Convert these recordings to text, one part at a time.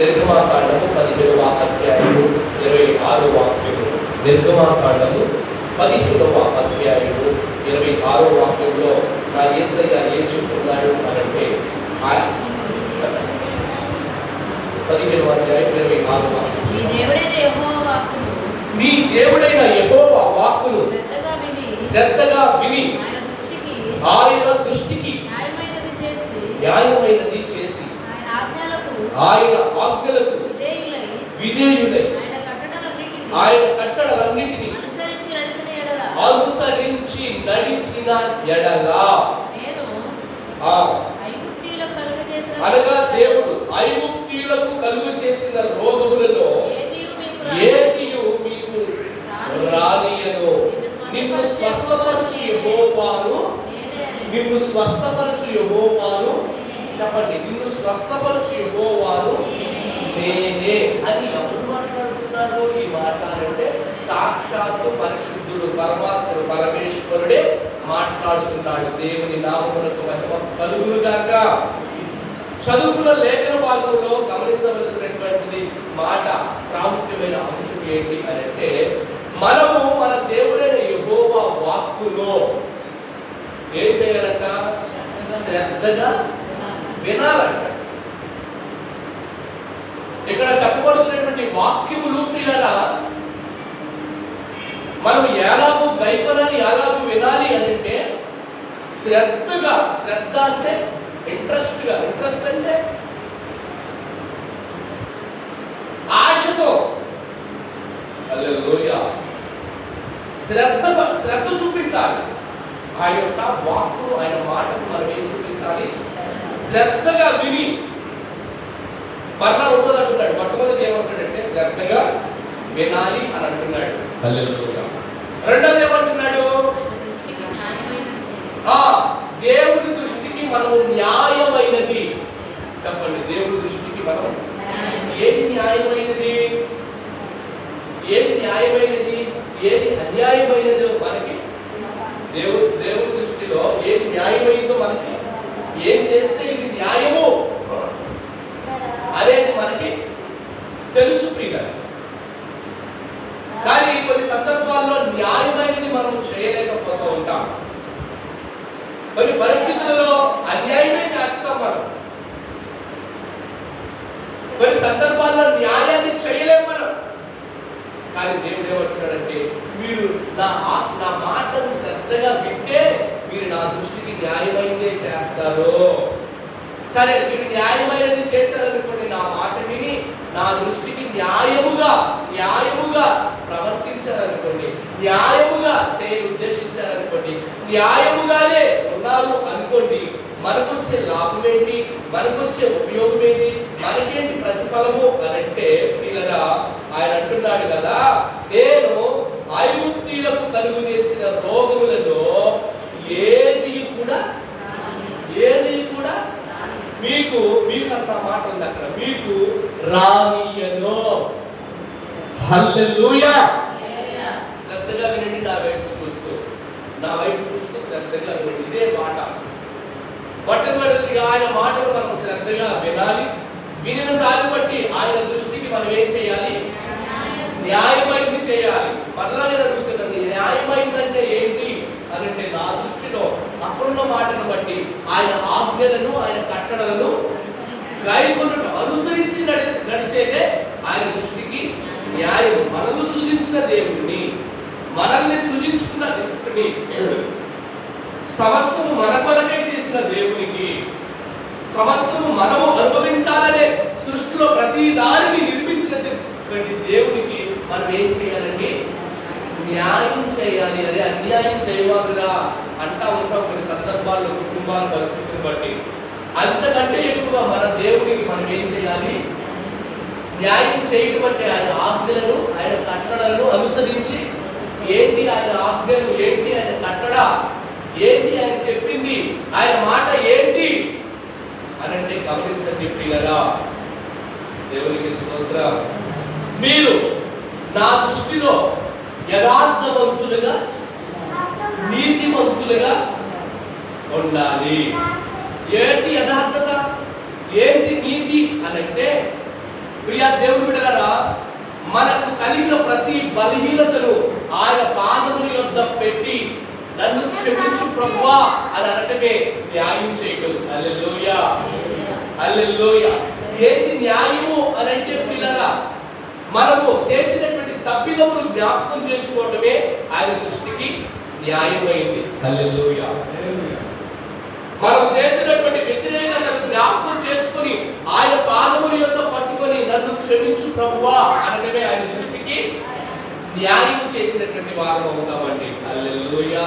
నిర్గమాకాండము 17వ అధ్యాయము 26వ వాక్యము. నిర్గమాకాండము 17వ అధ్యాయము 26వ వాక్యంలో నా యేసయ్య ఏం చెప్తున్నాడు అనంటే 17వ అధ్యాయం 26వ వాక్యం. నీ దేవుడైన యెహోవా వాక్కును శ్రద్ధగా విని ఆయన దృష్టికి న్యాయమైనది చేసి ఆయన ఆజ్ఞలకు విధేయుడై ఆయన కట్టడలన్నిటిని అనుసరించి నడిచిన ఎడల అనగా దేవుడు ఐగుప్తీయులకు కలుగు చేసిన రోగములలో ఏదియు మీకు రానియను. నిన్ను స్వస్థపరచు యెహోవాను, నిన్ను స్వస్థపరచు యెహోవాను, చెప్పండి, నిన్ను స్వస్థపరచు యెహోవాను నేనే. అది ఎవరు మాట్లాడుతున్నారు ఈ మాట అంటే? సాక్షాత్తు పరిశుద్ధుడు పరమాత్ముడు పరమేశ్వరుడే మాట్లాడుతున్నాడు. దేవుని నామమునకు మహిమ కలుగును గాక. చదువుకున్న లేఖన భాగంలో గమనించవలసినటువంటిది మాట, ప్రాముఖ్యమైన అంశం ఏంటి అని అంటే, మనము మన దేవుడైన యెహోవా వాక్కులో ఏం చేయాలంట? శ్రద్ధగా వినాలంట. ఇక్కడ చెప్పబడుతున్నటువంటి వాక్యములు ప్రియులారా, మనం ఎలాగూ గైకొనాలి, ఎలాగూ వినాలి అని అంటే శ్రద్ధగా. శ్రద్ధ అంటే ఇంట్రెస్ట్ అంటే ఆశతో. హల్లెలూయా. శ్రద్ధ చూపించాలి. ఆయన యొక్క వాక్కు, ఆయన మాటకు మనం ఏం చూపించాలి? శ్రద్ధగా విని. మరలా ఉంటుంది అంటున్నాడు. మొట్టమొదటి ఏమంటున్నాడంటే శ్రద్ధగా వినాలి అని అంటున్నాడు. హల్లెలూయా. రెండోది ఏమంటున్నాడు? దేవుడి దృష్టికి మనము న్యాయమైనది. చెప్పండి, దేవుడి దృష్టికి మనం ఏది న్యాయమైనది, ఏది న్యాయమైనది, ఏది అన్యాయమైనది మనకి దేవుడి దృష్టిలో ఏది న్యాయమైందో, మనకి ఏం చేస్తే ఇది న్యాయము అనేది మనకి తెలుసు ప్రియుల. కానీ కొన్ని సందర్భాల్లో న్యాయమైనది మనం చేయలేకపోతూ ఉంటాం. కొన్ని పరిస్థితులలో అన్యాయమే చేస్తాం మనం. కొన్ని సందర్భాల్లో న్యాయాన్ని చేయలేము మనం. కానీ దేవుడు ఏమంటున్నాడంటే, మీరు నా మాటను శ్రద్ధగా వింటే మీరు నా దృష్టికి న్యాయమైనదే చేస్తారు. సరే, మీరు న్యాయమైనది చేశారనుకోండి, నా మాట విని నా దృష్టికి న్యాయముగా ప్రవర్తించారనుకోండి, న్యాయముగా ఉద్దేశించారనుకోండి, న్యాయముగానే ఉన్నారు అనుకోండి, మనకొచ్చే లాభం ఏంటి, మనకొచ్చే ఉపయోగం ఏంటి, మనకేంటి ప్రతిఫలము అని అంటే ప్రియులారా, ఆయన అంటున్నాడు కదా, నేను ఐగుప్తీయులకు కలుగు చేసిన రోగములలో ఏది కూడా మీకు అన్న మాట ఉంది అక్కడ, మీకు రానియను. హల్లెలూయా. శ్రద్ధగా వినండి, నా వైపు చూస్తూ శ్రద్ధగా వినండి. ఇదే మాట. మొట్టమొదటిగా ఆయన మాటలు మనం శ్రద్ధగా వినాలి. వినిన దాన్ని బట్టి ఆయన దృష్టికి మనం ఏం చేయాలి? న్యాయమైంది చేయాలి. మరలా నేను అడుగుతున్నాను, న్యాయమైందంటే ఏంటి అని అంటే, నా దృష్టిలో అప్పుడున్న మాటను బట్టి ఆయన ఆజ్ఞలను, ఆయన కట్టడలను గైకొనుట, అనుసరించి నడిచేదే ఆయన దృష్టికి న్యాయం. మనల్ని సృజించిన దేవుడిని, మనల్ని సృజించుకున్న దేవుడిని, సమస్తము మన కొరకే చేసిన దేవునికి, సమస్తము మనము అనుభవించాలనే సృష్టిలో ప్రతి దానిని నిర్మించినటువంటి దేవునికి మనం ఏం చేయాలండి? న్యాయం చేయాలి. అదే అన్యాయం చేయవాలుగా అంటా ఉంటాం కొన్ని సందర్భాల్లో, కుటుంబాల పరిస్థితిని బట్టి. అంతకంటే ఎక్కువ మన దేవునికి మనం ఏం చేయాలి? న్యాయం చేయడం అంటే ఆయన ఆజ్ఞలను, ఆయన కట్టడలను అనుసరించి. ఏంటి ఆయన ఆజ్ఞలు, ఏంటి ఆయన కట్టడ, ఏంటి ఆయన చెప్పింది, ఆయన మాట ఏంటి అనంటే గమనించండి ప్రియులారా. దేవునికి స్తోత్రం. మీరు నా దృష్టిలో యథార్థవంతులుగా, నీతివంతులుగా ఉండాలి. ఏంటి యథార్థత, ఏంటి నీతి అనంటే ప్రియా దేవుని బిడ్డలారా, మనకు కలిగిన ప్రతి బలహీనతను ఆయన పాదముల యొద్ద పెట్టి నన్ను క్షమించు ప్రభువా అని అనటమే న్యాయం చేయగలరు. హల్లెలూయా, హల్లెలూయా. ఏంటి న్యాయము అని అంటే ప్రియులారా, మనము చేసినటువంటి తప్పిదములు జ్ఞాపకం చేసుకోవటమే ఆయన దృష్టికి న్యాయమైంది. హల్లెలూయా. మనం చేసినటువంటి వ్యతిరేకతను జ్ఞాపకం చేసుకొని ఆయన పాదముల యొద్ద పట్టుకొని నన్ను క్షమించు ప్రభువా అనటమే ఆయన దృష్టికి న్యాయం చేసినటువంటి వారం అవుతామండి. హల్లెలూయా.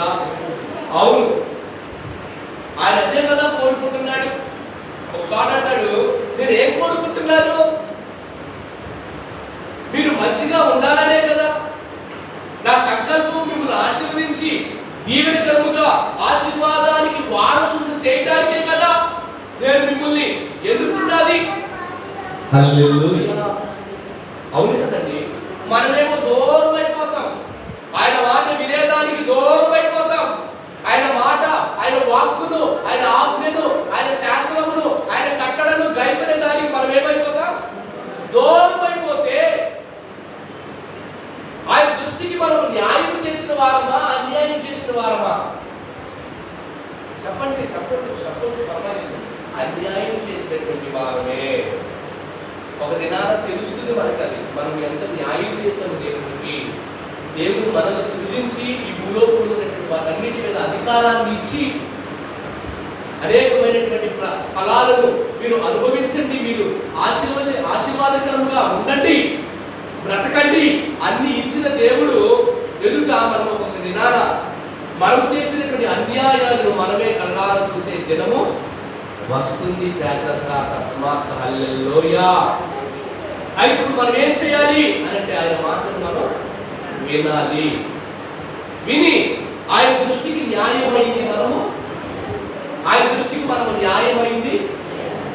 అవును, ఆయన అదే కదా కోరుకుంటున్నాడు. ఒక చోట అంటాడు, నేను ఏం కోరుకుంటున్నాను? మీరు మంచిగా ఉండాలనే కదా. నా సంకల్పం మిమ్మల్ని ఆశీర్వదించి దీవెనకరముగా ఆశీర్వాదానికి వారసులను చేయడానికే కదా నేను మిమ్మల్ని ఎన్నుకున్నది. హల్లెలూయా. అవును కదండి. మనమేమో దూరం అయిపోతాం, ఆయన మాట వినేదానికి దూరం అయిపోతాం. ఆయన మాట, ఆయన వాక్కును, ఆయన ఆజ్ఞను, ఆయన శాసనమును, ఆయన కట్టడను గైపనే దానికి మనం ఏమైపోతాం? దూరం అయిపోతే ఆయన దృష్టికి మనం న్యాయం చేసిన వారమా, అన్యాయం చేసిన వారమా? చెప్పండి, చెప్పొచ్చు, పర్వాలేదు. అన్యాయం చేసినటువంటి వారమే. ఒక దినాన తెలుస్తుంది మనకు అది, మనం ఎంత న్యాయం చేసాము దేవుడికి. దేవుడు మనల్ని సృజించి ఈ భూలోకంలో వాటన్నిటి మీద అధికారాన్ని ఇచ్చి అనేకమైనటువంటి ఫలాలను మీరు అనుభవించండి, మీరు ఆశీర్వాదకరంగా ఉండండి, బ్రతకండి అన్ని ఇచ్చిన దేవుడు ఎదుట మనం ఒక దినాన మనం చేసినటువంటి అన్యాయాలను మనమే కళ్ళారా చూసే దినము వస్తుంది. జాగ్రత్త, తస్మాత్. హల్లెలూయా. అయితే ఇప్పుడు మనం ఏం చేయాలి అని అంటే ఆయన మాటను మనం వినాలి. విని ఆయన దృష్టికి న్యాయమైంది ఆయన దృష్టికి మనం న్యాయమైంది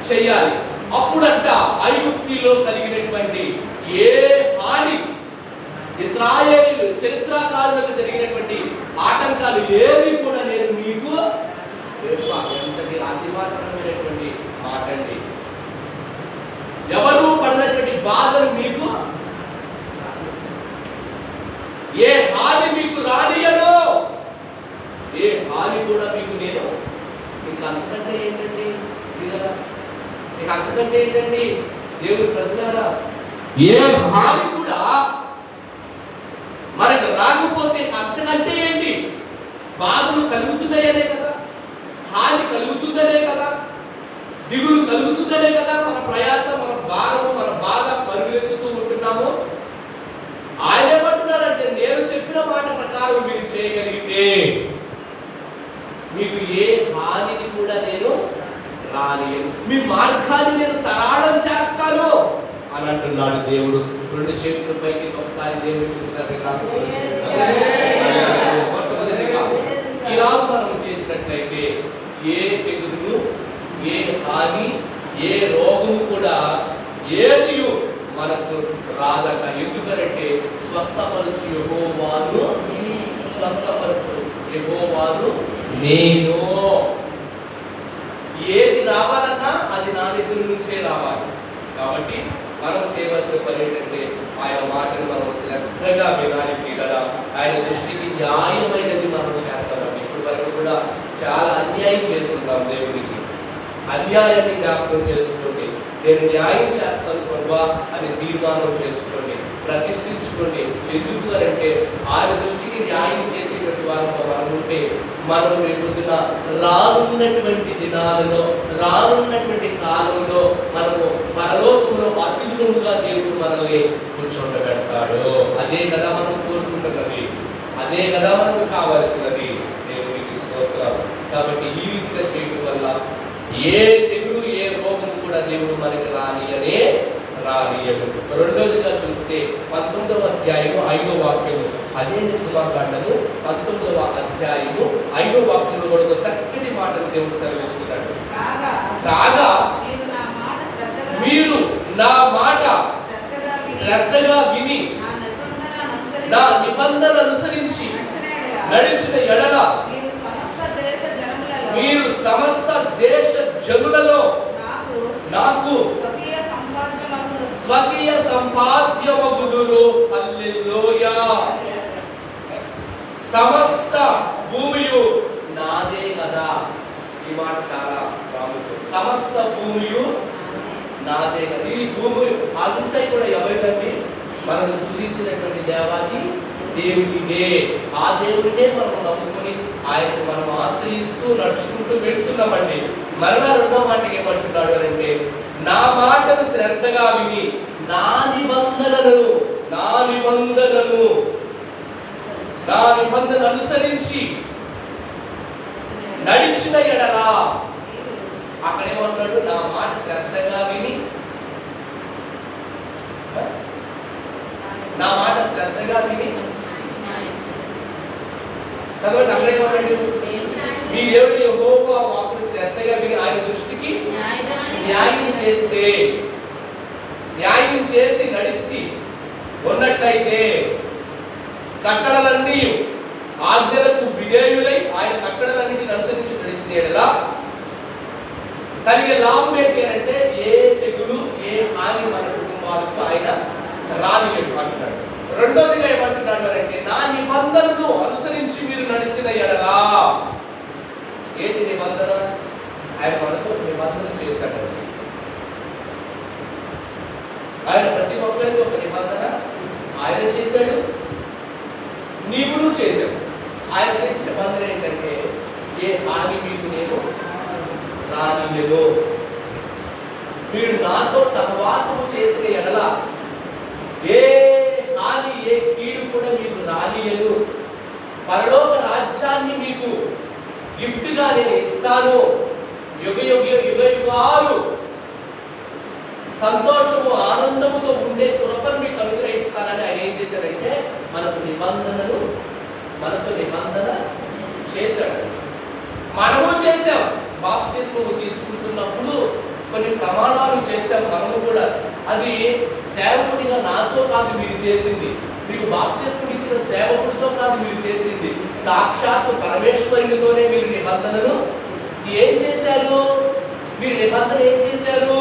చెయ్యాలి. అప్పుడంట ఐగుప్తులో కలిగినటువంటి ఏ హాని, ఇశ్రాయేలీయులు చరిత్రకారులకు జరిగినటువంటి ఆటంకాలు ఏవి కూడా నేను మీకు ఎంతటి ఆశీర్వాదకరమైనటువంటి మాట అండి. ఎవరు పడినటువంటి బాధలు మీకు, ఏ హాని మీకు రానియను, ఏ హాని కూడా మీకు నేను. మీకు అంతకంటే ఏంటండి? మీకు అంతకంటే ఏంటండి? దేవుడు ప్రజలారా, ఏ హాని కూడా మనకు రాకపోతే అంతకంటే ఏంటి? బాధలు కలుగుతున్నాయనే కదా, హాని కలుగుతుందనే కదా, దిగులు కలుగుతుందనే కదా మన ప్రయాస, మన భారము, మన బాధ పరుగులెత్తుతూ ఉంటున్నాము. ఆయన ఏమంటున్నారంటే, నేను చెప్పిన మాట ప్రకారం మీరు చేయగలిగితే మీకు ఏ హానిని కూడా నేను రానియను, మీ మార్గాన్ని నేను సరళం చేస్తాను అని అంటున్నాడు దేవుడు. రెండు చేతుల పైకి ఒకసారి దేవుడికి ఇలా మనం చేసినట్లయితే ఏ తెగులు, ఏ హాని, ఏ రోగము కూడా ఏది మనకు రాదట. ఎందుకంటే స్వస్థపరచు యెహోవాను, స్వస్థపరచు యెహోవాను నేను. ఏది రావాలన్నా అది నా దగ్గర నుంచే రావాలి. కాబట్టి మనం చేయవలసిన పని ఏంటంటే ఆయన మాటను మనం శ్రద్ధగా వినాలి కదా. ఆయన దృష్టికి న్యాయమైనది మనం చేస్తామండి. ఇప్పటి వరకు కూడా చాలా అన్యాయం చేస్తుంటాం దేవుడికి. అన్యాయాన్ని జ్ఞాపకం చేసుకోండి. నేను న్యాయం చేస్తాను ప్రభువా అని తీర్మానం చేసుకోండి, ప్రతిష్ఠించుకోండి. ఎందుకు అంటే ఆయన దృష్టికి న్యాయం చేసేటువంటి వారితో మనం ఉంటే మనం రేపొద్దున రానున్నటువంటి దినాలలో, రానున్నటువంటి కాలంలో మనము పరలోకంలో అతిథులుగా దేవుడు మనల్ని కూర్చోబెడతాడు. అదే కదా మనం కోరుకుంటున్నది, అదే కదా మనకు కావలసినది. దేవునికి స్తోత్రం. కాబట్టి ఈ రీతిగా చేయడం వల్ల ఏ తెగులు, ఏ రోగం కూడా దేవుడు మనకి రానియడు. రెండోదిగా చూస్తే 19వ అధ్యాయము 5వ వాక్యము, అదే నిర్గమకాండము 19వ అధ్యాయము 5వ వాక్యంలో కూడా ఒక చక్కటి మాటను దేవుడు తెలియజేస్తున్నాడు. కాగా మీరు నా మాట శ్రద్ధగా విని నా నిబంధన అనుసరించి నడిచిన ఎడల మీరు సమస్త దేశ జనులలో నాకు స్వకీయ సంపాద్యమగుదురు. హల్లెలూయా. సమస్త భూమియు నాదే కదా. ఈ మాట చాలా ప్రాముఖ్యం. సమస్త భూమియు నాదే కదా. ఈ భూమి అంతా కూడా ఎవరికండి? మనం సూచించినటువంటి దేవాది దేవుడినే. ఆ దేవుడినే మనం నమ్ముకొని ఆయనకు మనం ఆశ్రయిస్తూ నడుచుకుంటూ వెళ్తున్నామండి. మరలా రెండో మాటకి ఏమంటున్నాడు అంటే, నా మాటను శ్రద్ధగా విని నా నిబంధనను అనుసరించి నడిచిన ఎడలా. అక్కడేమంటాడు? నా మాట శ్రద్ధగా విని, నా మాట శ్రద్ధగా విని చదవండి. అక్కడేమంటాడు? మీ దేవుడి యెహోవా వాక్కును శ్రద్ధగా విని ఆయన దృష్టికి న్యాయం చేసి నడిచి ఉన్నట్లయితే, కట్టడలన్నీ ఆజ్ఞలకు విధేయులై ఆయన కట్టడలన్నిటిని అనుసరించి నడిచిన ఎడలా కలిగే లాభం ఏంటి అంటే, ఏ తెగులు ఏ హాని మన కుటుంబాలకు ఆయన రానియడు అంటున్నాడు. రెండోదిగా ఏమంటున్నాడు అంటే, నా నిబంధనను అనుసరించి మీరు నడిచిన ఎడలా. ఏంటి నిబంధన? ఆయన మనతో నిబంధన చేశాడు. ఆయన ప్రతి ఒక్కరికి ఒక నిబంధన ఆయన చేశాడు, నీవును చేశాడు. ఆయన చేసిన నిబంధన ఏంటంటే, ఏ హాని మీకు నేను రానియను. మీరు నాతో సహవాసము చేసిన ఎడల ఏ హాని ఏ కీడు కూడా మీకు రానియను. పరలోక రాజ్యాన్ని మీకు గిఫ్ట్ గా నేను ఇస్తాను. యుగాలు సంతోషము ఆనందముతో ఉండే కృపను మీకు అనుగ్రహిస్తానని ఆయన ఏం చేశాడంటే, మనతో నిబంధన చేశాడు. మనము చేశాం. బాప్తిస్మము తీసుకుంటున్నప్పుడు కొన్ని ప్రమాణాలు చేశాం మనము కూడా. అది సేవకుడిగా నాతో కాదు మీరు చేసింది, మీకు బాప్తిస్మం ఇచ్చిన సేవకుడితో కాదు మీరు చేసింది, సాక్షాత్తు పరమేశ్వరునితోనే మీరు నిబంధనలు ఏం చేశారు? మీరు నిబంధన ఏం చేశారు?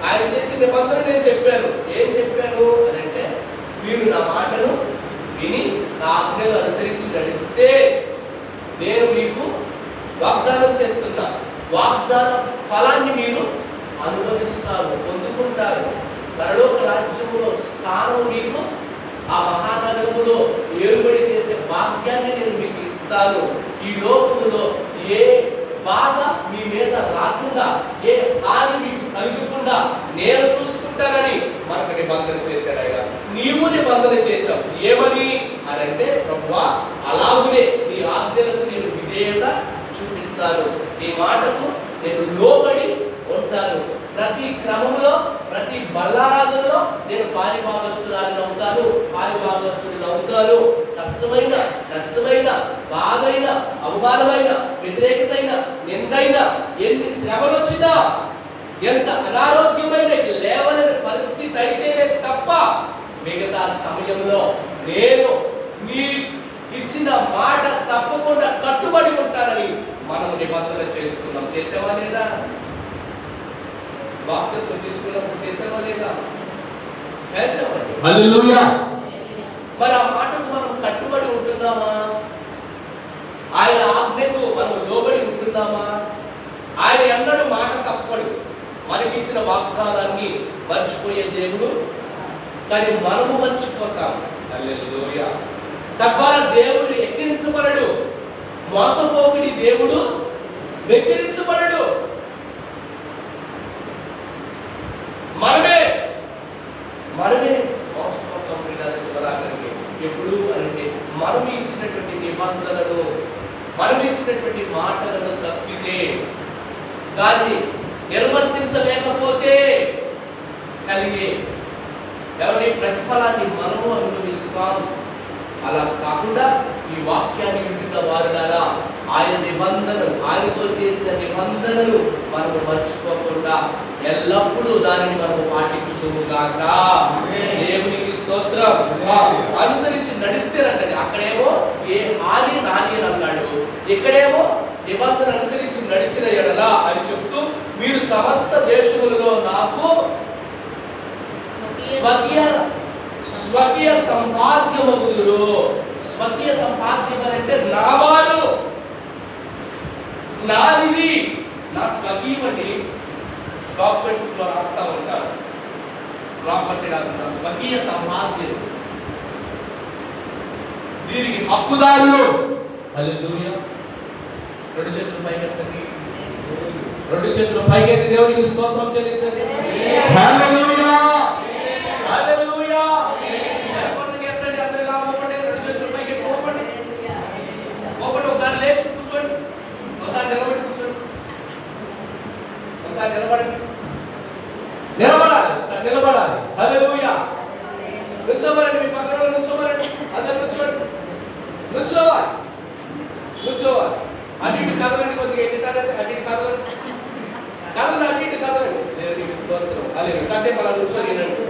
ఆయన చేసిన నిబంధన నేను చెప్పాను. ఏం చెప్పాను అని అంటే, మీరు నా మాటను విని నా ఆజ్ఞలు అనుసరించి నడిస్తే నేను మీకు వాగ్దానం చేస్తున్నా, వాగ్దాన ఫలాన్ని మీరు అనుభవిస్తారు, పొందుకుంటారు. పరలోక రాజ్యములో స్థానం మీకు, ఆ మహానగరములో ఏలుబడి చేసే భాగ్యాన్ని నేను మీకు ఇస్తాను. ఈ లోకములో ఏ బాధ మీ మీద రాకుండా, ఏ హాని మీకు కలగకుండా నేను చూసుకుంటానని మనకు నిబంధన చేశాడు ఆయన. నీవు నిబంధన చేశావు. ఏమని అని అంటే, ప్రభువా అలాగునే నీ ఆజ్ఞలకు నేను విధేయత చూపిస్తాను, నీ మాటకు నేను లోబడి ఉంటాను. ప్రతి క్రమంలో ప్రతి బల్లారాధనలో నేను పారిభాగస్తుడిని అవుతాను. కష్టమైన నష్టమైన బాధైన అవమానమైన వ్యతిరేకతైన నిందైన ఎన్ని శ్రమలు వచ్చినా, ఎంత అనారోగ్యమైన లేవలేని పరిస్థితి అయితేనే తప్ప మిగతా సమయంలో నేను నీ ఇచ్చిన మాట తప్పకుండా కట్టుబడి ఉంటానని మనం నిబంధన చేసుకున్నాం. చేసేవా లేదా? బాప్తిస్మం తీసుకున్నప్పుడు చేసేవా లేదా? చేసేవాడి. హల్లెలూయా. మరి ఆ మాటకు మనం కట్టుబడి ఉంటున్నామా? ఆయన ఆజ్ఞకు మనం లోబడి ఉంటున్నామా? ఆయన ఎన్నడూ మాట తప్పడు. మనకిచ్చిన వాగ్దానాన్ని మర్చిపోయే దేవుడు, కానీ మనము మర్చిపోతాం. హల్లెలూయా. తద్వారా దేవుడు ఎక్కిరించబడడు. మోసపోకిడి దేవుడు వెక్కిరించబడడు. మనమే మోసపోతాం. శివరాత్రికి ఎప్పుడు అంటే, మనం ఇచ్చినటువంటి నిబంధనలు, మనం ఇచ్చినటువంటి మాటలను తప్పితే, దాన్ని నిర్వర్తించలేకపోతే కలిగే ఎవరి ప్రతిఫలాన్ని మనము అనుభవిస్తాం. అలా కాకుండా ఈ వాక్యాన్ని వింటున్న వారులారా, ఆయన నిబంధనలు, ఆయనతో చేసిన నిబంధనలు మనము మర్చిపోకుండా ఎల్లప్పుడూ దానిని మనము పాటించుదుము గాక. దేవునికి స్తోత్రం. అనుసరించి నడిస్తేనంటే, అక్కడేమో ఏ హాని రాని అని అన్నాడు, ఇక్కడేమో నిబంధన అనుసరించి నడిచిన ఎడల అని చెప్తూ, మీరు సమస్త దేశములలో నాకు స్వకీయ సంపాద్యమగుదురు. స్వకీయ సంపాద్యం అంటే నావారు, నాది, నా స్వకీయమని డాక్యుమెంట్స్ లో రాస్తా ఉంటారు. ప్రాపర్టీ రాకుండా స్వకీయ సంపాద్యం, దీనికి హక్కుదారులు. హల్లెలూయా. రెండు చేతులు పైకెత్తండి, రెండు చేతులు పైకెత్తి దేవునికి స్తోత్రం చెల్లించండి. హల్లెలూయా, హల్లెలూయా. ఎత్తండి, అందరూ ఇలా మోపండి, రెండు చేతులు పైకెత్తి మోపండి, మోపండి. ఒకసారి లేచి కూర్చోండి, ఒకసారి నిలబడి కూర్చోండి, ఒకసారి నిలబడండి, నిలబడాలి, ఒకసారి నిలబడాలి. హల్లెలూయా. నుంచోమరండి, మీ పక్కన నుంచోమరండి, అందరూ నుంచోండి, నుంచోవాలి, నుంచోవాలి. అటు ఇటు కదలండి, కొద్దిగా ఎట్టారంటే అటు ఇటు కదలండి, కదలండి, అటు ఇటు కదలండి. దేవునికి స్తోత్రం. హల్లెలూయా. కాసేపు అలా నుంచొని వినండి.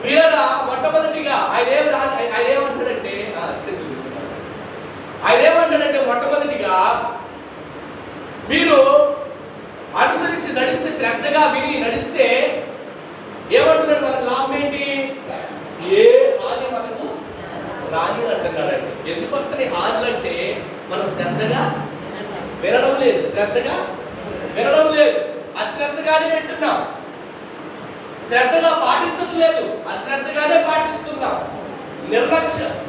ప్రియులారా, మొట్టమొదటిగా ఆయన ఏమంటాడంటే మొట్టమొదటిగా మీరు అనుసరించి నడిస్తే, శ్రద్ధగా విని నడిస్తే ఏమంటున్నాడు? మన లాభం ఏంటి? ఏ హాని మనకు రాని అంటున్నాడండి. ఎందుకు వస్తాయి హానులు అంటే మనం శ్రద్ధగా వినడం లేదు, శ్రద్ధగా వినడం లేదు, అశ్రద్ధగానే వింటున్నాం, శ్రద్ధగా పాటించడం లేదు, అశ్రద్ధగానే పాటిస్తున్నాం,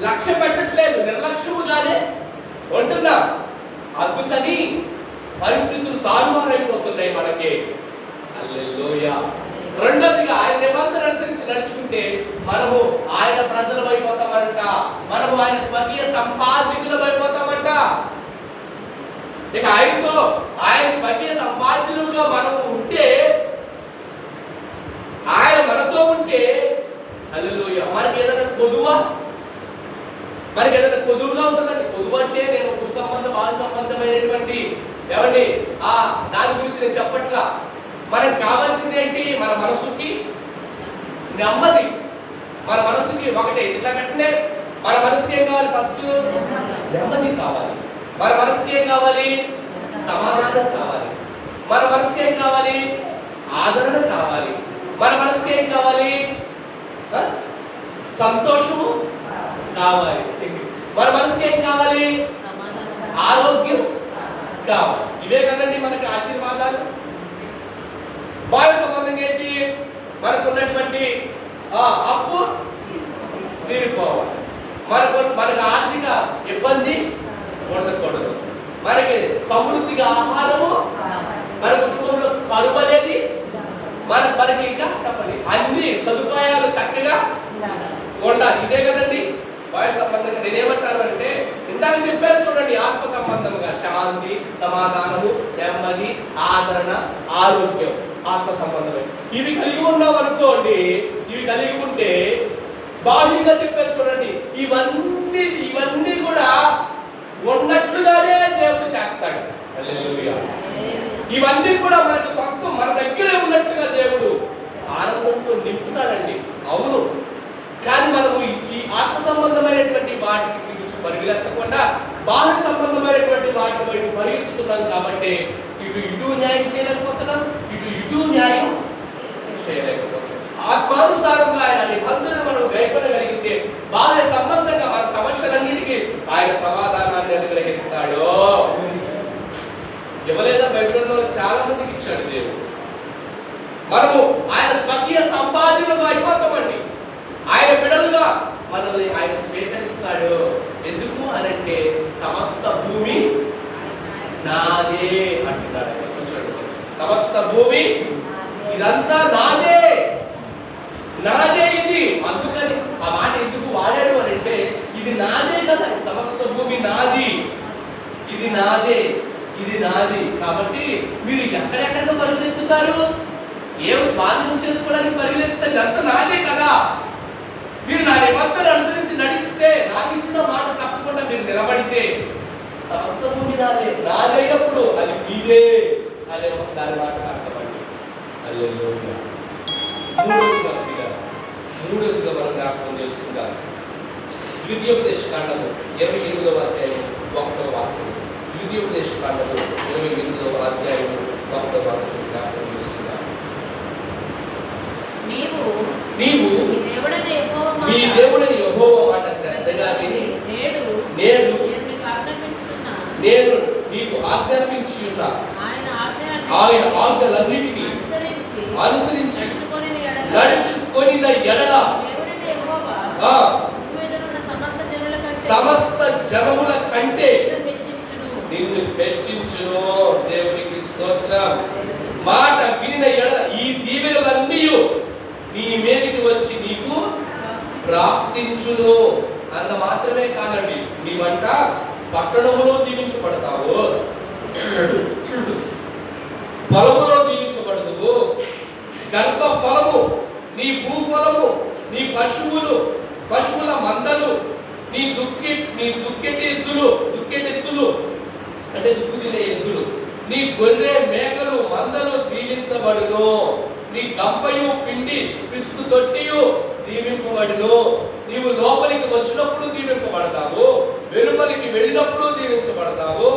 లక్ష్య పెట్టట్లేదు, నిర్లక్ష్యముగానే ఉంటున్నాం. అందుకని పరిస్థితులు తారుమారైపోతున్నాయి మనకి. హల్లెలూయా. రెండోదిగా ఆయన నిబంధన అనుసరించి నడుచుకుంటే మనము ఆయన ప్రజలు అయిపోతామంట, మనము ఆయన స్వకీయ సంపాదకులు అయిపోతామంట. ఇక ఆయన స్వకీయ సంపాదకులుగా మనం ఉంటే, ఆయన మనతో ఉంటే, హల్లెలూయా, మనకి ఏదైనా కొదువుగా ఉంటుందండి. కొదువు అంటే నేను బాల సంబంధమైనటువంటి ఏమండి దాని గురించి నేను చెప్పట్లా. మనకు కావాల్సింది ఏంటి? మన మనసుకి నెమ్మది. మన మనసుకి ఒకటే ఇట్లా కట్టినే మన మనసుకి ఏం కావాలి? ఫస్ట్ నెమ్మది కావాలి. మన మనసుకి ఏం కావాలి? సమాధానం కావాలి. మన మనసుకి ఏం కావాలి? ఆదరణ కావాలి. మన మనసుకి ఏం కావాలి? సంతోషము కావాలి. మన మనసుకి ఏం కావాలి? ఆరోగ్యం కావాలి. ఇవే కదండి మనకి ఆశీర్వాదాలు. బాహ్య సంబంధం ఏంటి? మనకు ఉన్నటువంటి అప్పు తీరిపోవాలి, మనకు ఆర్థిక ఇబ్బంది ఉండకూడదు, మనకి సమృద్ధిగా ఆహారము, మన కుటుంబంలో కరువు అనేది మనకి ఇంకా చెప్పండి అన్ని సదుపాయాలు చక్కగా ఉండాలి. ఇదే కదండి బాహ్య సంబంధంగా. నేనేమంటాను అంటే ఇందాక చెప్పాను చూడండి, ఆత్మ సంబంధంగా శాంతి, సమాధానము, నెమ్మది, ఆదరణ, ఆరోగ్యం, ఆత్మ సంబంధమే. ఇవి కలిగి ఉన్నాం అనుకోండి, ఇవి కలిగి ఉంటే బాహ్యంగా చెప్పారు చూడండి, ఇవన్నీ కూడా ఉన్నట్లుగానే దేవుడు చేస్తాడు. హల్లెలూయా. ఇవన్నీ కూడా మనకు సొంతం, మన దగ్గరే ఉన్నట్లుగా దేవుడు ఆనందంతో నింపుతాడండి. అవును, కానీ మనము ఈ ఆత్మ సంబంధమైనటువంటి వాటి గురించి పరిగెత్తకుండా బాహ్య సంబంధమైనటువంటి వాటి వైపు పరిగెత్తుతున్నాం కాబట్టి ఇటు న్యాయం చేయలేకపోతున్నాం, ఇటు న్యాయం చేయలేకపోతున్నాం. ఆత్మానుసారంగా ఆయన నిబంధనలు మనం గైకొనగలిగితే బాహ్య సంబంధంగా మన సమస్యలన్నిటికీ ఆయన సమాధానాన్ని అనుగ్రహిస్తాడు. ఇవ్వలేదా? బైబిల్లో చాలా మందికి ఇచ్చాడు దేవుడు. మనము ఆయన స్వకీయ సంపాదనలు అయిపోతామండి. ఆయన బిడ్డలుగా మనల్ని ఆయన స్వీకరిస్తాడు. ఎందుకు అనంటే సమస్త భూమి నాదే అంటున్నాడు. కూర్చోండి. సమస్త భూమి ఇదంతా నాదే, నాదే ఇది. అందుకని ఆ మాట ఎందుకు వాడాడు అని అంటే ఇది నాదే కదా, సమస్త భూమి నాది, ఇది నాదే, ఇది నాది. కాబట్టి మీరు ఎక్కడెక్కడ పరిగెత్తుతారు? ఏం స్వాధీనం చేసుకోవడానికి పరిగెత్తుతారు? ఇదంతా నాదే కదా. మీరు నా నిబంధనలు అనుసరించి నడిస్తే, నాకు ఇచ్చిన మాట తప్పకుండా మీరు నిలబడితే సమస్త భూమి నాదే. నాదైనప్పుడు అది మీదే అనే దాని మాట అర్థమండి. హల్లెలూయా. మూడోదిగా మనం జ్ఞాపకం చేసుకుంటాం. ద్వితీయోపదేశకాండము 28వ అధ్యాయం 1వ వాక్యం. ద్వితీయోపదేశకాండము 28వ అధ్యాయం 1వ వాక్యం జ్ఞాపకం చేసుకుంటాం. నీవు మీ దేవుడైన యెహోవా మాట శ్రద్ధగా విని నేడు నేను నీకు ఆజ్ఞాపించిన ఆయన ఆజ్ఞలన్నిటినీ అనుసరించి నడుచుకొనిన ఎడల సమస్త జనముల కంటే నిన్ను హెచ్చించును. దేవునికి స్తోత్రం. మాట వినిన ఎడల ఈ దీవెనలన్నీ నీ మీదకి వచ్చి నీకు ప్రాప్తించును. అంత మాత్రమే కాదండి, నీవంట పట్టణములో దీవించబడతావు, పొలములో దీవించబడదు, గర్భ ఫలము, నీ భూఫలము, నీ పశువుల మందలు, నీ దుక్కెటెత్తులు అంటే దుక్కు తినే ఎద్దులు, నీ గొర్రె మేకలు మందలు దీవించబడును. నీ గంపయు పిండి పిసుకు తొట్టియు దీవింపబడును. నీవు లోపలికి వచ్చినప్పుడు దీవింపబడతావు, వెలుపలికి వెళ్ళినప్పుడు దీవించబడతావు.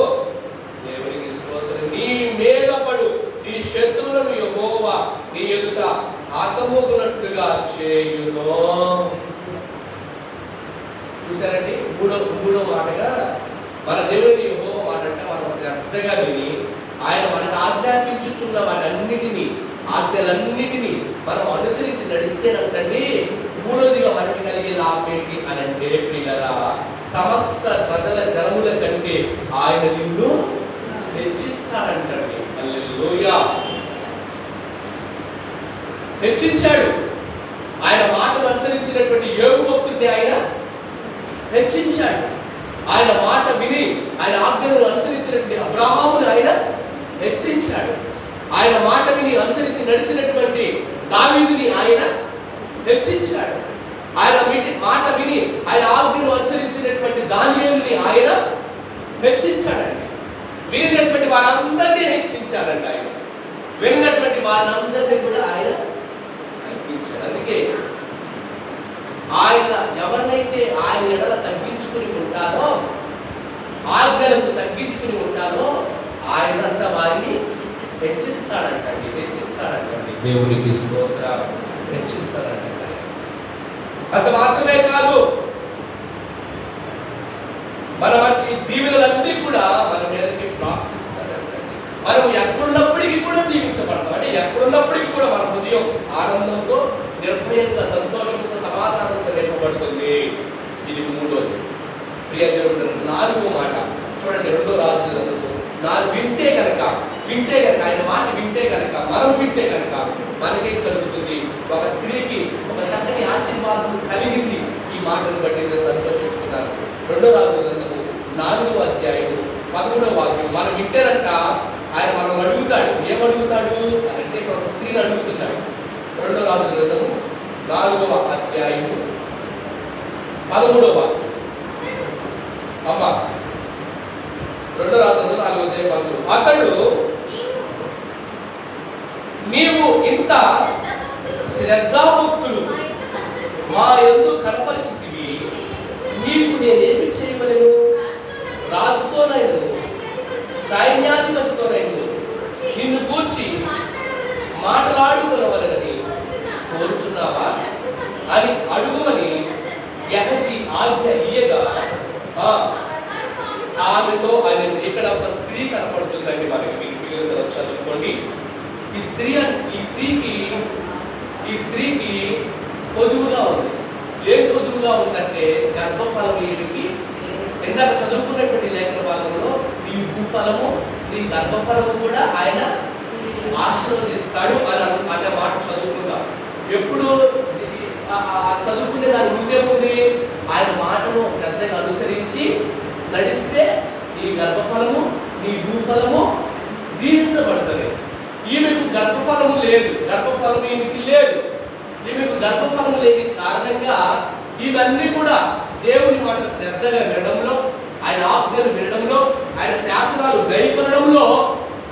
దేవునికి స్తోత్రం. నీ మీద పడు నీ శత్రువులను యెహోవా నీ ఎదుట హతమగునట్లుగా చేయును. చూసారండి, మూడో మాటగా మన దేవుని యెహోవా మాట అంటే మనం శ్రద్ధగా విని ఆయన మనకు ఆజ్ఞాపించుచున్న వాటన్నిటినీ ఆజ్ఞలన్నిటినీ మనం అనుసరించి నడిస్తేనంటండి మూడోదిగా మనకి కలిగే లాభం ఏంటి అని అంటే ప్రియులారా, సమస్త ప్రజల జనముల కంటే ఆయన నిన్ను హెచ్చిస్తాడంటండి. హల్లెలూయా. హెచ్చించాడు. ఆయన మాటను అనుసరించినటువంటి యోగు భక్తుడిని ఆయన హెచ్చించాడు. ఆయన మాట విని ఆయన ఆజ్ఞలను అనుసరించినటువంటి అబ్రహాముని ఆయన హెచ్చించాడు. ఆయన మాట విని అనుసరించి నడిచినటువంటి దావీదుని ఆయన హెచ్చించాడు. ఆయన మాట విని ఆయన ఆజ్ఞను అనుసరించినటువంటి దానియేలుని ఆయన హెచ్చించాడండి. వినినటువంటి వారందరినీ హెచ్చించాడండి. ఆయన విన్నటువంటి వారందరినీ కూడా ఆయన తగ్గించాడు. అందుకే ఆయన ఎవరినైతే ఆయన ఎడల తగ్గించుకుని ఉంటారో, ఆజ్ఞలకు తగ్గించుకుని ఉంటారో, ఆయనంతా వారిని హెచ్చిస్తాడంటండి. దేవునికి స్తోత్రం. హెచ్చిస్తాడంట. అంత మాత్రమే కాదు, మన దీవెనలన్నీ కూడా మన మీదకి ప్రాప్తిస్తాడంటండి. మనం ఎక్కడున్నప్పటికీ కూడా దీవించబడతాం. అంటే ఎక్కడున్నప్పటికీ కూడా మన హృదయం ఆనందంతో, నిర్భయంగా, సంతోషంతో, సమాధానంతో నింపబడుతుంది. ఇది మూడోది. ప్రియ దేవుడు నాలుగో మాట చూడండి, 2 రాజులు వింటే కనుక ఆయన మాట వింటే కనుక మనం వింటే కనుక మనకేం కలుగుతుంది? ఒక స్త్రీకి ఒక చక్కని ఆశీర్వాదం కలిగింది. ఈ మాటను బట్టి నేను సంతోషిస్తున్నాను. 2 రాజుల 4వ అధ్యాయం 11వ వాక్యం మనం వింటేనంట ఆయన మనం అడుగుతాడు. ఏమడుగుతాడు అంటే ఒక స్త్రీని అడుగుతున్నాడు. 2 రాజుల 4వ అధ్యాయం 13వ వాక్యం. అమ్మా 2 రాజుల 4వ అధ్యాయం 13. అతడు నీవు ఇంత శ్రద్ధాభక్తులు మా యందు కనపరిచితివి, నీకు నేనేమి చేయవలెను? రాజుతోనైను సైన్యాధిపతితోనైను నిన్ను కూర్చి మాట్లాడుకొనవలెనని కోరుచున్నావా అని అడుగుమని గెహజీ ఆజ్ఞ ఇయ్యగా ఆమెతో ఆయన. ఇక్కడ ఒక స్త్రీ కనపడుతుందండి మనకి. మీకు చదువుకోండి. ఈ స్త్రీకి పొదువుగా ఉంది. ఏం పొదువుగా ఉందంటే గర్భఫలం ఏమిటి? ఇందాక చదువుకున్నటువంటి లేఖన భాగంలో నీ భూఫలము, నీ గర్భఫలము కూడా ఆయన ఆశీర్వదిస్తాడు అనే మాట చదువుకుందాం. ఎప్పుడు చదువుకునే దాని ముందేముంది? ఆయన మాటను శ్రద్ధగా అనుసరించి నడిస్తే నీ గర్భఫలము, నీ భూఫలము దీవించబడుతుంది. ఈమెకు గర్భఫలము లేదు, గర్భఫలం ఈమెకి లేదు. ఈమెకు గర్భఫలం లేని కారణంగా ఇవన్నీ కూడా దేవుని మాట శ్రద్ధగా వినడంలో, ఆయన ఆజ్ఞలు వినడంలో, ఆయన శాసనాలు గైకొనడంలో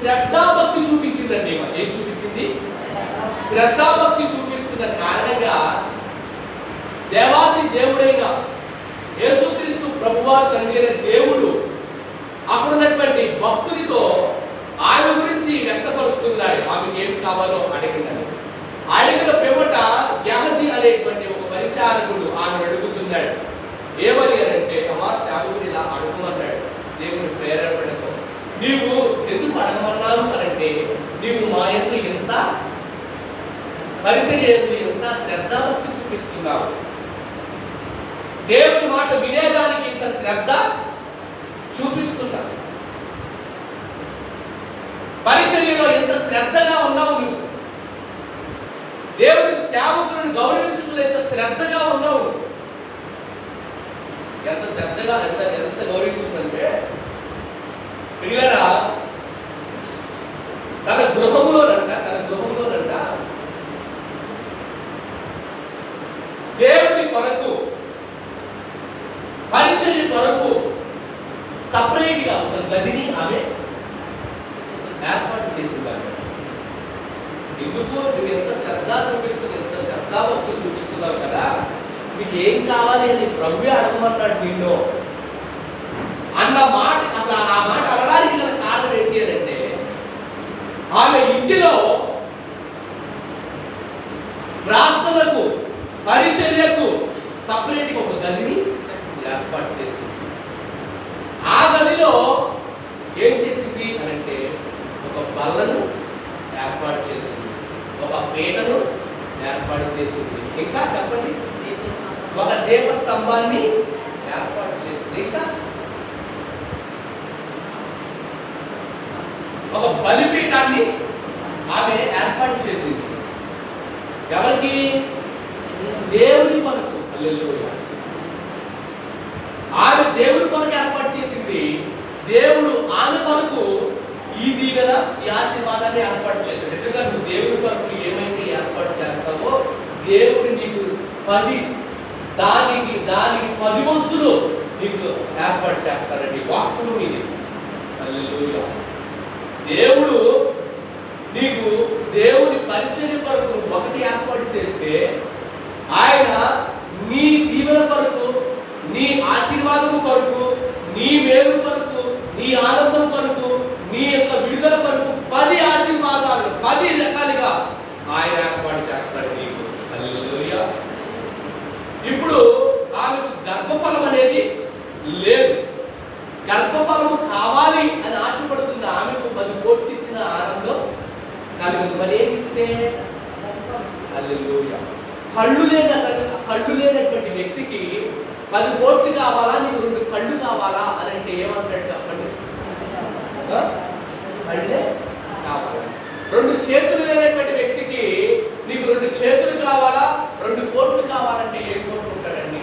శ్రద్ధాభక్తి చూపించిందండి. ఏం చూపించింది? శ్రద్ధాభక్తి చూపిస్తున్న కారణంగా దేవాది దేవుడైన యేసుక్రీస్తు ప్రభువారు తండ్రి అయిన దేవుడు అక్కడ ఉన్నటువంటి భక్తునితో ఆమె గురించి వ్యక్తపరుస్తున్నాడు. ఆమెకి ఏమి కావాలో అడిగినాడు. అడిగిన పిమ్మట గెహజీ అనేటువంటి ఒక పరిచారకుడు ఆమె నీవు మా యందు ఎంత పరిచర్య యందు ఎంత శ్రద్ధాభక్తి చూపిస్తున్నావు, దేవుని మాట వినేదానికి ఇంత శ్రద్ధ చూపిస్తున్నావు, పరిచర్యలో ఎంత శ్రద్ధగా ఉన్నావు నువ్వు, దేవుని సేవకులను గౌరవించడంలో ఎంత శ్రద్ధగా ఉన్నావు. ఎంత శ్రద్ధగా ఎంత ఎంత గౌరవించుందంటే పిల్లరా తన గృహంలోనంట దేవుని కొరకు పరిచర్య కొరకు సపరేట్ గా ఒక గదిని ఆమె ఏర్పాటు చేసిందాడు. ఎందుకు నువ్వు ఎంత శ్రద్ధ చూపిస్తుంది, ఎంత శ్రద్ధాభక్తులు చూపిస్తున్నావు కదా, మీకు ఏం కావాలి అని ప్రభువే అడగమన్నాడు నిన్ను అన్న మాట. అసలు ఆ మాట అనడానికి గల కారణం ఏంటి అని అంటే ఆమె ఇంటిలో ప్రార్థనకు పరిచర్యకు సపరేట్గా ఒక గదిని ఏర్పాటు చేసింది. ఆ గదిలో ఏం చేసింది అని అంటే ఒక బల్లను ఏర్పాటు చేసింది, ఒక పీటను ఏర్పాటు చేసింది, ఇంకా చెప్పండి ఒక దీపస్తంభాన్ని ఏర్పాటు చేసింది, ఇంకా ఒక బలిపీఠాన్ని ఆమె ఏర్పాటు చేసింది. ఎవరికి? దేవుని కొరకు. హల్లెలూయా. ఆమె దేవుని కొరకు ఏర్పాటు చేసింది. దేవుడు ఆమె కొరకు ఈ దీవెన ఈ ఆశీర్వాదాన్ని ఏర్పాటు చేశాడు. నిజంగా నువ్వు దేవుని కొరకు ఏమైతే ఏర్పాటు చేస్తావో దేవుడు నీకు దానికి 10 వంతులు నీకు ఏర్పాటు చేస్తాడండి. వాస్తవం ఇది. హల్లెలూయా. దేవుడు నీకు దేవుని పరిచర్య కొరకు ఒకటి ఏర్పాటు చేస్తే ఆయన నీ దీవెన కొరకు, నీ ఆశీర్వాదం కొరకు, నీ మేలు కొరకు, నీ ఆనందం కొరకు, నీ యొక్క విడుదల కొరకు 10 ఆశీర్వాదాలు 10 రకాలుగా ఆయన ఏర్పాటు చేస్తాడు నీకు. హల్లెలూయా. ఇప్పుడు ఆమెకు గర్భఫలం అనేది లేదు. గర్భఫలము కావాలి అని ఆశపడుతుంది. ఆమెకు 10 కోట్లు ఇచ్చిన ఆనందం కలిగింది. మరి ఏమి ఇస్తే? హల్లెలూయా. కళ్ళు లేనటువంటి వ్యక్తికి 10 కోట్లు కావాలా, నీకు 2 కళ్ళు కావాలా అని అంటే ఏమంటాడు చెప్పండి? కళ్ళే కావాలి. 2 చేతులు లేనటువంటి వ్యక్తికి నీకు 2 చేతులు కావాలా, 2 కోట్లు కావాలంటే ఏం కోరుకుంటాడండి?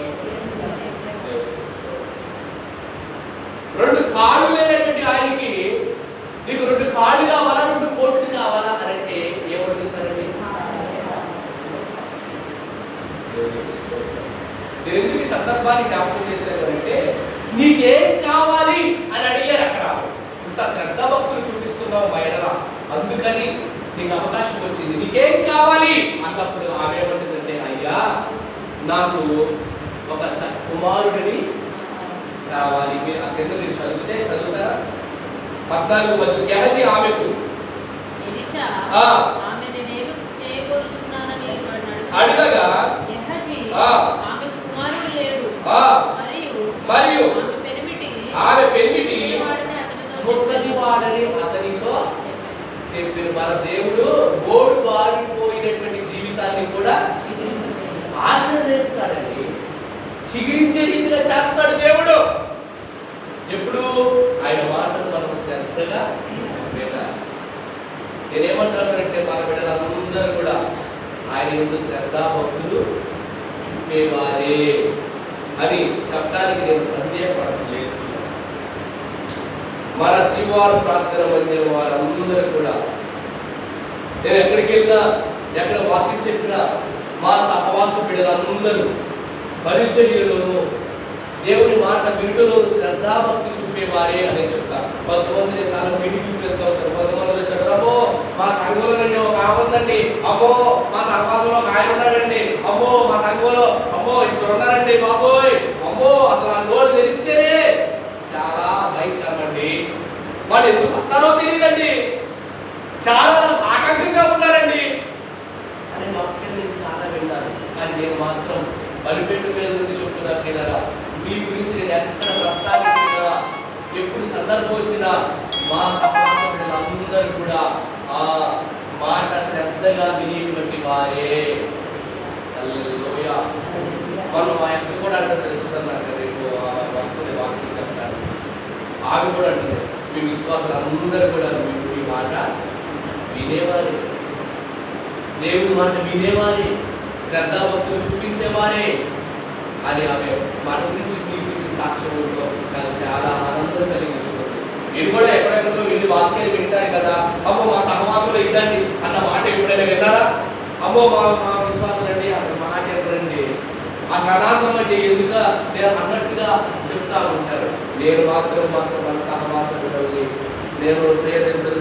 2 కాళ్ళు లేనటువంటి ఆయనకి నీకు 2 కాళ్ళు కావాలా, 2 కోట్లు కావాలా అని అంటే ఏమడుగుతారండి? నేను ఎందుకు ఈ సందర్భాన్ని జ్ఞాపకం చేశాను అంటే నీకేం కావాలి అని అడిగారు. అక్కడ ఇంత శ్రద్ధ భక్తులు చూపిస్తున్నావు మైడరా, అందుకని నీకు అవకాశం వచ్చింది. నీకేం కావాలి అన్నప్పుడు ఆమె ఏమంటుందంటే, అయ్యా నాకు ఒక కుమారుడిని కావాలి. మీరు ఆ కింద మీరు చదువుతారా? 14 గెహజీ ఆమెకు అడగగా మరియు ఆమె పెనిమిటి ముసలివాడని అతనితో చెప్పిన మన దేవుడు ఓడు బారిపోయినటువంటి జీవితాన్ని కూడా ఆశ రేపుతాడండి. చిగురించే రీతిగా చేస్తాడు దేవుడు. ఎప్పుడు ఆయన మాటలు మనకు శ్రద్ధగా వినాలి. నేనేమంటానంటే మన బిడ్డలందరూ కూడా ఆయన ఎందుకు శ్రద్ధాభక్తులు చూపేవారే అని చెప్పడానికి నేను సందేహపడలేదు. మన శివారు ప్రార్థన మందిరం వారందరూ కూడా నేను ఎక్కడికి వెళ్ళినా, ఎక్కడ వాక్యం చెప్పినా మా సహవాస బిడ్డలందరూ పరిచర్యలోను దేవుని మాట వినుటలోను శ్రద్ధాభక్తి చూపేవారే అని చెప్తారు. కొంతమంది నేను చాలా మీటింగ్కి వెళ్తూ ఉంటారు. కొంతమంది చెప్పారు, మా సంఘంలో నుండి ఒక ఆవుందండి, అమ్మో మా సహవాసంలో ఒక ఆయన ఉన్నాడండి, అమ్మో మా సంఘంలో అమ్మో ఇక్కడ ఉన్నారండి బాబోయ్, అమ్మో అసలు ఆ నోరు తెరిస్తేనే చాలా భయంకరమండి, వాళ్ళు ఎందుకు వస్తారో తెలియదండి, చాలా ఆటంకంగా ఉన్నారండి అని వాక్యం నేను చాలా విన్నాను. కానీ నేను మాత్రం బలిపెట్టు మీద నుండి చెప్తున్నాను తినరా, మీ గురించి నేను ఎక్కడ ప్రస్తావించినా, ఎప్పుడు సందర్భం వచ్చినా మా సహవాస బిడ్డలందరూ కూడా ఆ మాట శ్రద్ధగా వినేటువంటి వారే. హల్లెలూయా. మనం మా యొక్క కూడా అంటే చూస్తున్నారు రేపు వస్తుంది వాక్యం చెప్తారు. ఆమె కూడా అంటుంది మీ విశ్వాసాలు అందరూ కూడా మీ మాట వినేవారే, దేవుని మాట వినేవారే, శ్రద్ధాభక్తులు చూపించేవారే అని ఆమె మాట గురించి మీ గురించి సాక్ష్యం నాకు చాలా ఆనందం కలిగిస్తుంది. మీరు కూడా ఎక్కడెక్కడో వెళ్ళి వాక్యాన్ని వింటారు కదా, అమ్మో మా సహవాసంలో ఇదండి అన్న మాట ఎప్పుడైనా విన్నారా? అమ్మో మా విశ్వాసం అండి అసలు మాట ఎక్కడండి ఆ సహవాసం అంటే ఎందుక నేను అన్నట్టుగా చెప్తా ఉంటారు. నేను మాత్రం మన సహవాసం నేను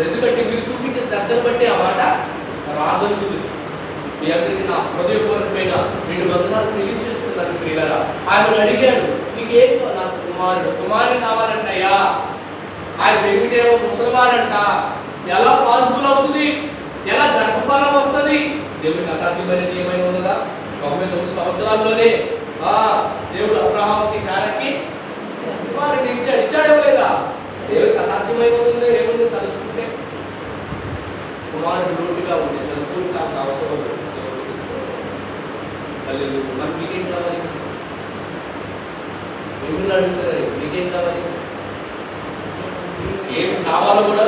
ఎందుకంటే మీరు చూపించే శ్రద్ధను బట్టి ఆ మాట రాగలుగుతుంది. మీ అందరికీ నా హృదయపూర్వకమైన 2 వందనాలు తెలియజేస్తున్నాను ప్రియులారా. ఆయన అడిగాడు నీకేం నాకు కుమారుడు కావాలంటయ్యా. ఆయన పెరిగితేమో ముసలివాడంట, ఎలా పాసిబుల్ అవుతుంది, ఎలా గర్భఫలం వస్తుంది? దేవుడికి అసాధ్యమైనది ఏమైనా ఉన్నదా? 99 సంవత్సరాల్లోనే దేవుడు అబ్రహాముకి సారాకి కుమారుడిని ఇచ్చాడో లేదా? దేవుడికి అసాధ్యమైనది ఏముంది తలుచుకుంటే? కుమారుడు లోటుగా ఉంది, తలుపులు నాకు అవసరం. మనకు మీకేం కావాలి? మిమ్మల్ని అడుగుతున్నారు మీకేం కావాలి? ఏం కావాలో కూడా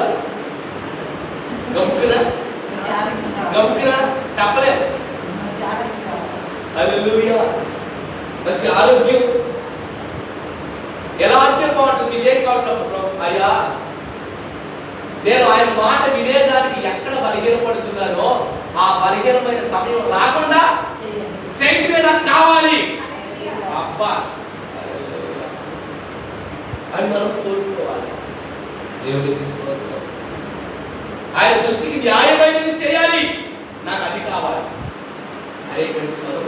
గమ్మున చెప్పలేదు. హల్లెలూయా. మంచి ఆరోగ్యం, ఎలా అంటే బాగుంటుంది. మీకేం కావాలన్నప్పుడు అయ్యా నేను ఆయన మాట వినేదానికి ఎక్కడ బలహీనపడుతున్నానో ఆ బలహీనమైన సమయం రాకుండా చేయటమే నాకు కావాలి అబ్బా అని మనం కోరుకోవాలి. దేవుడికి స్తోత్రం. ఆయన దృష్టికి న్యాయమైనది చేయాలి, నాకు అది కావాలి అనేటువంటి మనం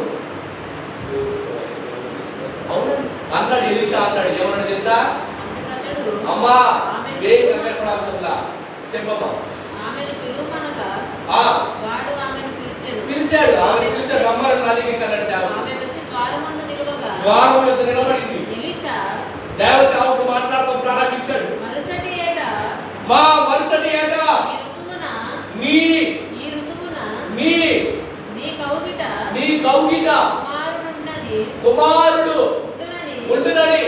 అవునండి అన్నాడు. ఎలీషా అన్నాడు ఏమన్నాడు తెలుసా? అమ్మా ఏం అవసరంలా చెప్పమ్మా. పిలిచాడు, ఆమె పిలిచాడు రమ్మని నదికి కన్నాడు. ద్వారం యొక్క నిలబడింది. దేవ సేవకు మాట్లాడుతూ ప్రారంభించాడు. మరుసటి ఏట నీ కౌగిట కుమారుడు ఉండునని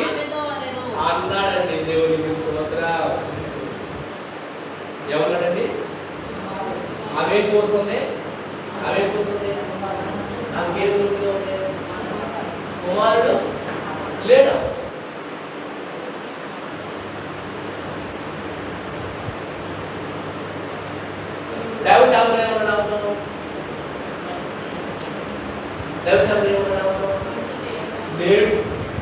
అన్నాడండి. దేవునికి స్తోత్రం. ఎవరన్నాడండి? అవే కోరుకుంది నాకే కుమారుడు లేడా? దేవసేవకులు నేడు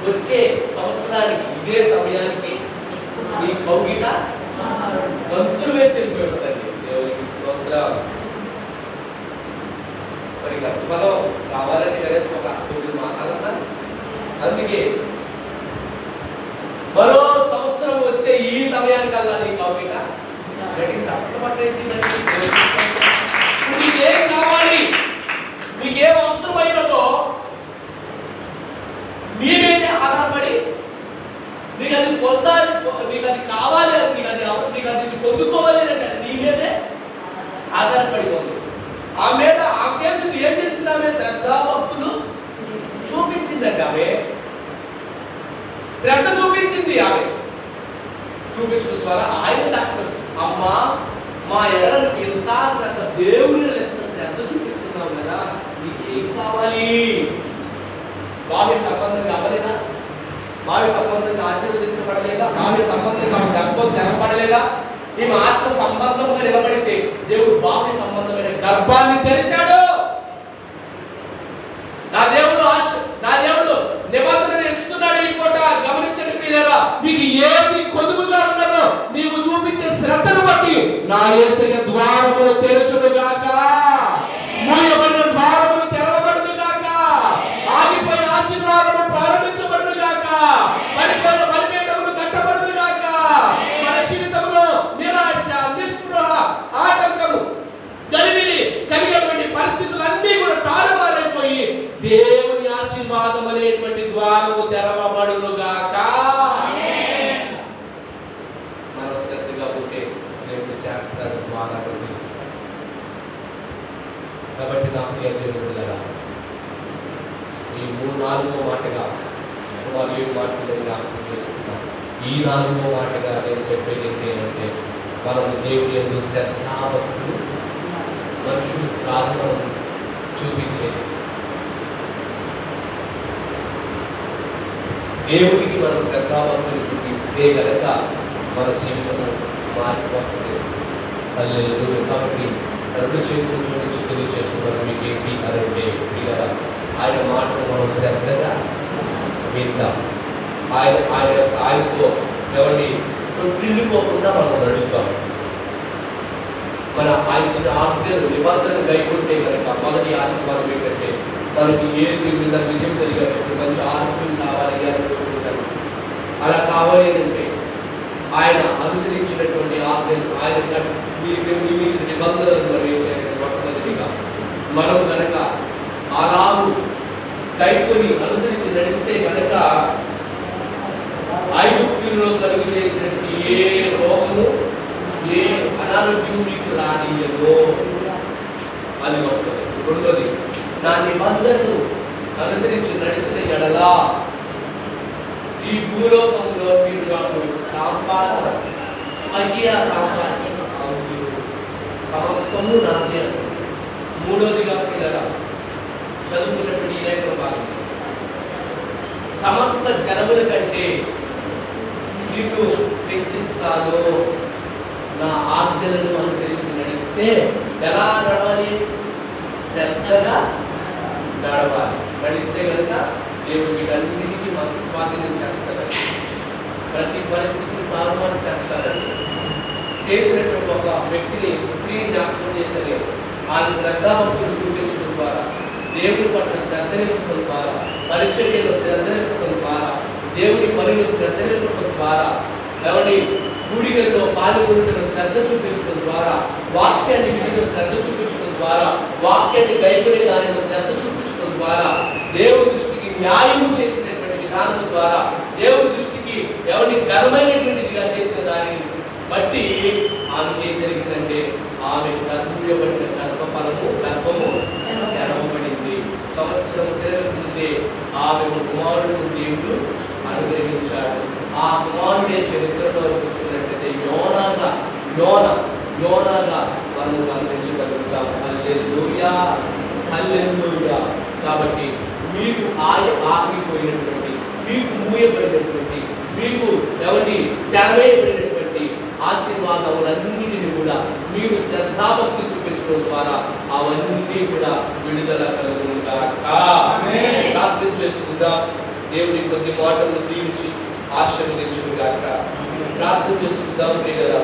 వచ్చే సంవత్సరానికి ఇదే సమయానికి నీ కౌగిట గంతులు వేసి వెళ్ళిపోతుందండి. దేవునికి స్తోత్రం. మరి గర్భఫలం కావాలంటే కనీసం ఒక 9 మాసాలన్నా. అందుకే మరో సంవత్సరం వచ్చే ఈ సమయానికల్లా నీ కౌగిట నీకేం కావాలి, నీకేం అవసరమైనదో నీ మీదే ఆధారపడి నీకు అది పొందాలి, నీకు అది కావాలి, నీకు అది పొందుకోవాలి అంటే నీ మీదే ఆధారపడి ఉంది. ఆ మీద ఆమె చేసింది ఏం చేసింది? ఆమె శ్రద్ధాభక్తులు చూపించిందండి. ఆమె శ్రద్ధ చూపించింది. ఆమె చూపించడం ద్వారా ఆయన సాక్షి అమ్మా మా ఎడలను ఎంత శ్రద్ధ, దేవుని ఎంత శ్రద్ధ చూపిస్తున్నావు కదా, నీకేం కావాలి? భావ్య సంబంధం కావలేదా? భావ్య సంబంధంగా ఆశీర్వదించబడలేదా? భావ్య సంబంధంగా ఆమె గర్భం తెరపడలేదా? ఈమె ఆత్మ సంబంధంగా నిలబడితే దేవుడు భావ్య సంబంధమైన గర్భాన్ని తెరిచాడు. నా దేవుడు నిబంధన ఇస్తున్నాడు. ఈ పూట గమనించండి ప్రియులారా, నీకు ఏది కొదువుగా ఉన్నదో నీవు చూపించే శ్రద్ధను బట్టి నా యేసయ్య ద్వారములు తెరచునుగాక, మూయబడిన ద్వారములు తెరవబడునుగాక, ఆగిపోయిన ఆశీర్వాదము ప్రారంభించబడునుగాక, పడిపోయిన బలిపీఠములు కట్టబడునుగాక. మన జీవితంలో నిరాశ, నిస్పృహ, ఆటంకము, గలిబిలి కలిగేటువంటి పరిస్థితులన్నీ కూడా తారుమారైపోయి దేవుని ఆశీర్వాదం అనేటువంటి ద్వారము తెరవబడునుగాక. మనం శ్రద్ధగా ఉంటే దేవుడు చేస్తాడు, ద్వారా ఈ 4వ మాటగా సుమారు 7 మాటలు జ్ఞాపకం చేసుకుంటాం. ఈ 4వ మాటగా నేను చెప్పేది ఏంటంటే మనం దేవుని యందు శ్రద్ధాభక్తులు మనుషులు కాదు మనం చూపించేది. దేవుడికి మనం శ్రద్ధాభక్తులు చూపిస్తే కనుక మన జీవితము మారిపోతుంది. హల్లెలూయా. కాబట్టి 2 చేతులు జోడించి తెలియజేస్తున్నాను మీకు ఏంటి అంటే పిల్లరా, ఆయన మాటను మనం శ్రద్ధగా విందాం. ఆయనతో ఎవరిని తొట్టిల్లిపోకుండా మనం నడుద్దాం. మన ఆయన ఇచ్చిన ఆజ్ఞలు నిబంధనలు గైకుంటే కనుక మొదటి ఆశీర్వాదం ఏంటంటే మనకి ఏది మీద విజయం కలిగేటప్పుడు మంచి ఆరోగ్యం కావాలి అని కోరుకుంటాను. అలా కావాలి అంటే ఆయన అనుసరించినటువంటి ఆజ్ఞలు, ఆయన నియమించిన నిబంధనలు మనం ఏం చేయాలి? మొట్టమొదటిగా మనం కనుక అలాగూ కైకొని అనుసరించి నడిస్తే కనుక ఐగుప్తుల్లో కలుగు చేసినటువంటి ఏ రోగము ఏ అనారోగ్యం మీకు రానియదో. అది మొదటిది. రెండోది, నా నిబంధనను అనుసరించి నడిచిన ఎడలా ఈ భూలోకంలో మీరు నాకు స్వకీయ సాంపాద్యం సమస్తము నాదే. మూడోదిగా పిల్లరా చదువుకున్నటువంటి ఈ లేఖన భాగం, సమస్త జనముల కంటే నీకు హెచ్చిస్తాను. నా ఆజ్ఞలను అనుసరించి నడిస్తే ఎలా నడవాలి? శ్రద్ధగా నడవాలి. నడిస్తే కనుక దేవుడు వీటన్నిటికీ మనకు స్వాధీనం చేస్తాడని, ప్రతి పరిస్థితిని తారుమారు చేస్తాడని చేసినటువంటి ఒక వ్యక్తిని, స్త్రీని జ్ఞాపకం చేసే ఆయన శ్రద్ధాభక్తులు చూపించడం ద్వారా, దేవుడి పట్ల శ్రద్ధ నింపడం ద్వారా, పరిచర్యలో శ్రద్ధ నింపడం ద్వారా, దేవుడి పనిలో శ్రద్ధ నింపడం ద్వారా, ఎవరి కూడికల్లో పాల్గొనడంలో శ్రద్ధ చూపించడం ద్వారా, వాక్యాన్ని విషయంలో శ్రద్ధ చూపించడం ద్వారా, వాక్యాన్ని గైకొనే దానిలో శ్రద్ధ చూపించడం ద్వారా, దేవుడి దృష్టికి న్యాయము చేసినటువంటి విధానం ద్వారా, దేవుడి దృష్టికి ఎవరిని ఘనమైనటువంటిదిగా చేసిన దానిని బట్టి ఆమెకి ఏం జరిగిందంటే ఆమె గర్భపడిన గర్భము తెరవబడింది. సంవత్సరం తిరగకముందే ఆమె కుమారుడు దేవుడు అనుగ్రహించాడు. ఆ కుమారుడే చరిత్రలో చూసుకున్నట్లయితే యోనాగా మనం గమనించగలుగుతాం. హల్లెలూయా, హల్లెలూయా. కాబట్టి మీకు ఆగిపోయినటువంటి, మీకు మూయబడినటువంటి, మీకు ఎవరి తెరవేయబడినటువంటి ఆశీర్వాదములన్నిటిని కూడా మీరు శ్రద్ధాభక్తి చూపించడం ద్వారా అవన్నీ కూడా విడుదల కలుగునుగాక. ప్రార్థన చేసుకుందాం. దేవుని కొద్ది మాటలను దీవించి ఆశీర్వదించుగాక. ప్రార్థన చేసుకుందాం. ప్రియులారా,